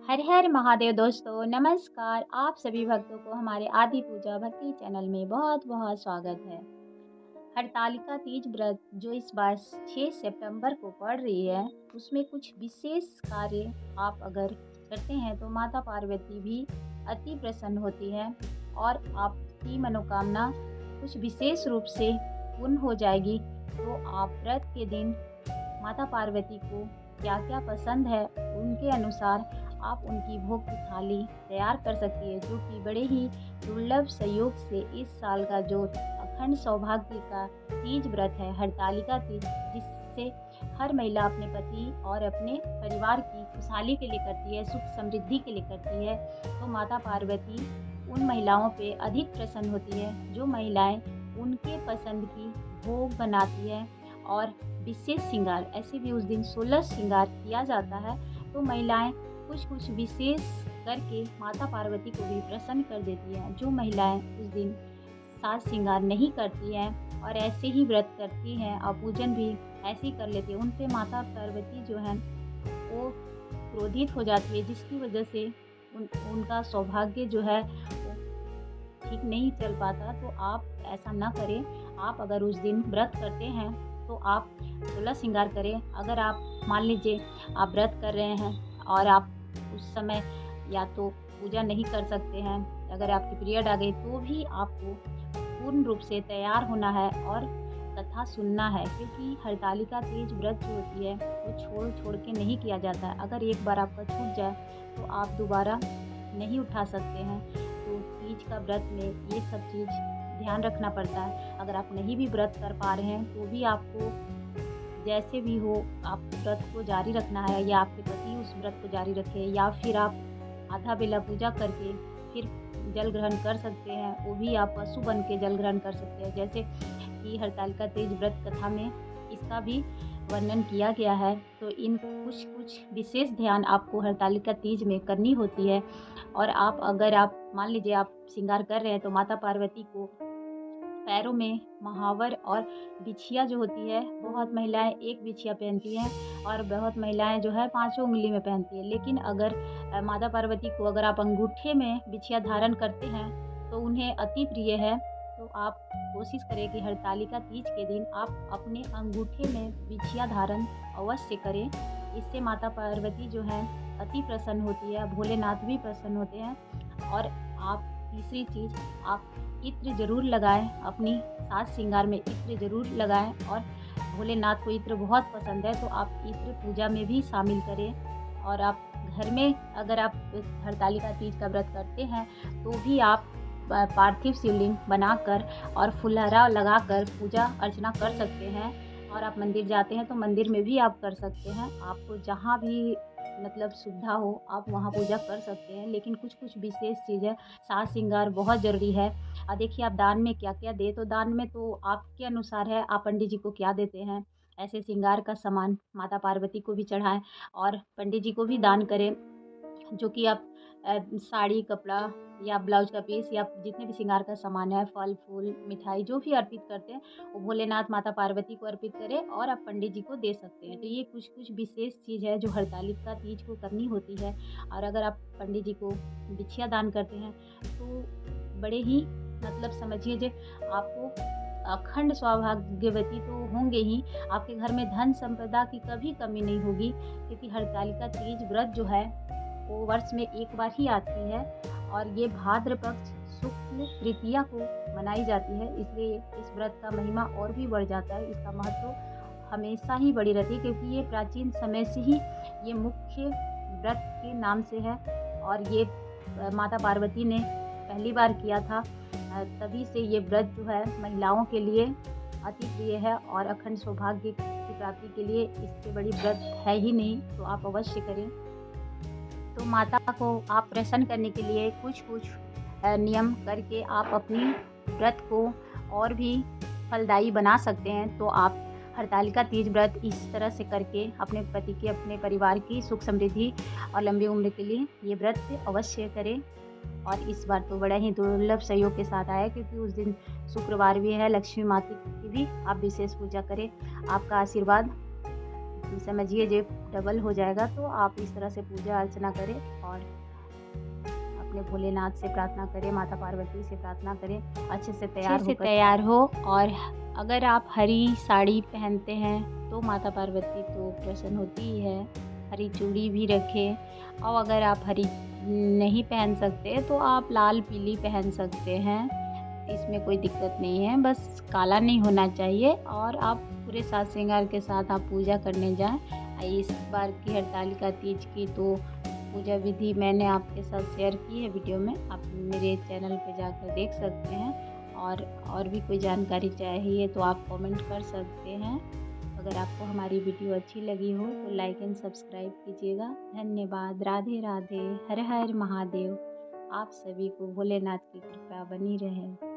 हर हर महादेव दोस्तों, नमस्कार। आप सभी भक्तों को हमारे आदि पूजा भक्ति चैनल में बहुत बहुत स्वागत है। हरतालिका तीज व्रत जो इस बार 6 सितंबर को पड़ रही है, उसमें कुछ विशेष कार्य आप अगर करते हैं तो माता पार्वती भी अति प्रसन्न होती है और आपकी मनोकामना कुछ विशेष रूप से पूर्ण हो जाएगी। तो आप व्रत के दिन माता पार्वती को क्या-क्या पसंद है, उनके अनुसार आप उनकी भोग की थाली तैयार कर सकती है, जो कि बड़े ही दुर्लभ संयोग से इस साल का जो अखंड सौभाग्य का तीज व्रत है, हरतालिका तीज, जिससे हर महिला अपने पति और अपने परिवार की खुशहाली के लिए करती है, सुख समृद्धि के लिए करती है। तो माता पार्वती उन महिलाओं पे अधिक प्रसन्न होती है, जो महिलाएं उनके पसंद की भोग बनाती है और विशेष श्रृंगार, ऐसे भी उस दिन 16 श्रृंगार किया जाता है। तो महिलाएं कुछ विशेष करके माता पार्वती को भी प्रसन्न कर देती हैं। जो महिलाएं उस दिन साज श्रृंगार नहीं करती हैं और ऐसे ही व्रत करती हैं और पूजन भी ऐसे ही कर लेती हैं, उन पे माता पार्वती जो है वो क्रोधित हो जाती है, जिसकी वजह से उनका सौभाग्य जो है वो ठीक नहीं चल पाता। तो आप ऐसा ना करें। आप अगर उस दिन व्रत करते हैं तो आप 16 श्रृंगार करें। अगर आप मान लीजिए आप व्रत कर रहे हैं और आप उस समय या तो पूजा नहीं कर सकते हैं, अगर आपकी पीरियड आ गई तो भी आपको पूर्ण रूप से तैयार होना है और कथा सुनना है, क्योंकि हरतालिका तीज व्रत जो होती है वो छोड़ छोड़ के नहीं किया जाता है। अगर एक बार आपका छूट जाए तो आप दोबारा नहीं उठा सकते हैं। तो तीज का व्रत में ये सब चीज़ ध्यान रखना पड़ता है। अगर आप नहीं भी व्रत कर पा रहे हैं तो भी आपको जैसे भी हो आप व्रत को जारी रखना है, या आपके पति उस व्रत को जारी रखें, या फिर आप आधा बेला पूजा करके फिर जल ग्रहण कर सकते हैं। वो भी आप पशु बन के जल ग्रहण कर सकते हैं, जैसे कि हरतालिका तीज व्रत कथा में इसका भी वर्णन किया गया है। तो इन कुछ विशेष ध्यान आपको हरतालिका तीज में करनी होती है। और आप अगर आप मान लीजिए आप श्रृंगार कर रहे हैं तो माता पार्वती को पैरों में महावर और बिछिया जो होती है, बहुत महिलाएं एक बिछिया पहनती हैं और बहुत महिलाएं जो है पांचों उंगली में पहनती है। लेकिन अगर माता पार्वती को अगर आप अंगूठे में बिछिया धारण करते हैं तो उन्हें अति प्रिय है। तो आप कोशिश करें कि हरतालिका तीज के दिन आप अपने अंगूठे में बिछिया धारण अवश्य करें। इससे माता पार्वती जो है अति प्रसन्न होती है, भोलेनाथ भी प्रसन्न होते हैं। और आप तीसरी चीज़, आप इत्र ज़रूर लगाएं, अपनी साज श्रृंगार में इत्र ज़रूर लगाएं। और भोलेनाथ को इत्र बहुत पसंद है, तो आप इत्र पूजा में भी शामिल करें। और आप घर में अगर आप हरतालिका तीज का व्रत करते हैं तो भी आप पार्थिव शिवलिंग बनाकर और फुलहरा लगाकर पूजा अर्चना कर सकते हैं। और आप मंदिर जाते हैं तो मंदिर में भी आप कर सकते हैं। आपको जहाँ भी मतलब सुविधा हो आप वहाँ पूजा कर सकते हैं। लेकिन कुछ विशेष चीज़ है, साज श्रृंगार बहुत ज़रूरी है। देखिए आप दान में क्या-क्या दें, तो दान में तो आपके अनुसार है, आप पंडित जी को क्या देते हैं। ऐसे श्रृंगार का सामान माता पार्वती को भी चढ़ाएँ और पंडित जी को भी दान करें। जो कि आप साड़ी, कपड़ा या ब्लाउज का पीस या जितने भी श्रृंगार का सामान है, फल, फूल, मिठाई जो भी अर्पित करते हैं, वो भोलेनाथ माता पार्वती को अर्पित करें और आप पंडित जी को दे सकते हैं। तो ये कुछ विशेष चीज़ है जो हरतालिका तीज को करनी होती है। और अगर आप पंडित जी को बिछिया दान करते हैं तो बड़े ही मतलब समझिए जो आपको अखंड सौभाग्यवती तो होंगे ही, आपके घर में धन संपदा की कभी कमी नहीं होगी, क्योंकि हरतालिका तीज व्रत जो है वो वर्ष में एक बार ही आती है और ये भाद्र पक्ष शुक्ल तृतीया को मनाई जाती है। इसलिए इस व्रत का महिमा और भी बढ़ जाता है, इसका महत्व हमेशा ही बड़ी रहती है, क्योंकि ये प्राचीन समय से ही ये मुख्य व्रत के नाम से है। और ये माता पार्वती ने पहली बार किया था, तभी से ये व्रत जो है महिलाओं के लिए अति प्रिय है और अखंड सौभाग्य की प्राप्ति के लिए इससे बड़ी व्रत है ही नहीं। तो आप अवश्य करें। तो माता को आप प्रसन्न करने के लिए कुछ नियम करके आप अपनी व्रत को और भी फलदायी बना सकते हैं। तो आप हरतालिका तीज व्रत इस तरह से करके अपने पति की, अपने परिवार की सुख समृद्धि और लंबी उम्र के लिए ये व्रत अवश्य करें। और इस बार तो बड़ा ही दुर्लभ सहयोग के साथ आया, क्योंकि उस दिन शुक्रवार भी है। लक्ष्मी माता की भी आप विशेष पूजा करें। आपका आशीर्वाद समझिए जब डबल हो जाएगा तो आप इस तरह से पूजा अर्चना करें और अपने भोलेनाथ से प्रार्थना करें, माता पार्वती से प्रार्थना करें, अच्छे से तैयार हो। और अगर आप हरी साड़ी पहनते हैं तो माता पार्वती तो प्रसन्न होती ही है। हरी चूड़ी भी रखें और अगर आप हरी नहीं पहन सकते तो आप लाल पीली पहन सकते हैं, इसमें कोई दिक्कत नहीं है, बस काला नहीं होना चाहिए और आप पूरे साज श्रृंगार के साथ आप पूजा करने जाएँ। इस बार की हरतालिका तीज की तो पूजा विधि मैंने आपके साथ शेयर की है वीडियो में, आप मेरे चैनल पे जाकर देख सकते हैं। और भी कोई जानकारी चाहिए तो आप कमेंट कर सकते हैं। अगर आपको हमारी वीडियो अच्छी लगी हो तो लाइक एंड सब्सक्राइब कीजिएगा। धन्यवाद। राधे राधे। हर हर महादेव। आप सभी को भोलेनाथ की कृपा बनी रहे।